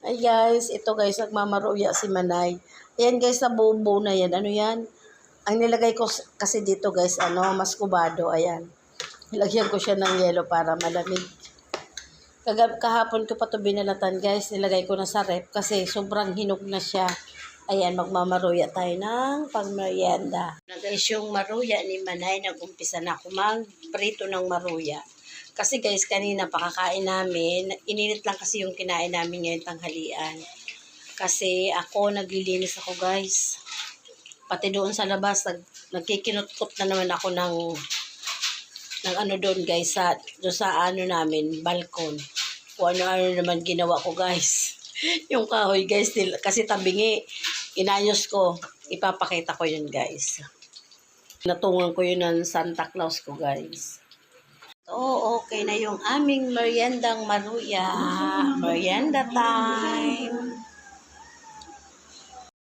Ay guys, ito guys, nagmamaruya si Manay. Ayan guys, sa buo na yan. Ano yan? Ang nilagay ko kasi dito guys, maskubado. Ayan. Nilagyan ko siya ng yelo para malamig. Kahapon ko pa ito binalatan guys. Nilagay ko na sa rep kasi sobrang hinog na siya. Ayan, magmamaruya tayo ng pangmerienda. Na guys, yung maruya ni Manay, nag-umpisa na ako mag-prito ng maruya. Kasi guys, kanina pakakain namin, ininit lang kasi yung kinain namin ngayon tanghalian. Kasi ako, naglilinis ako guys. Pati doon sa labas, nagkikinutkot na naman ako ng ano doon guys, doon sa ano namin, balkon. Kung ano-ano naman ginawa ko guys. Yung kahoy guys, kasi tabingi, inayos ko, ipapakita ko yun guys. Natungan ko yun ng Santa Claus ko guys. Okay na yung aming meriendang maruya. Merienda time.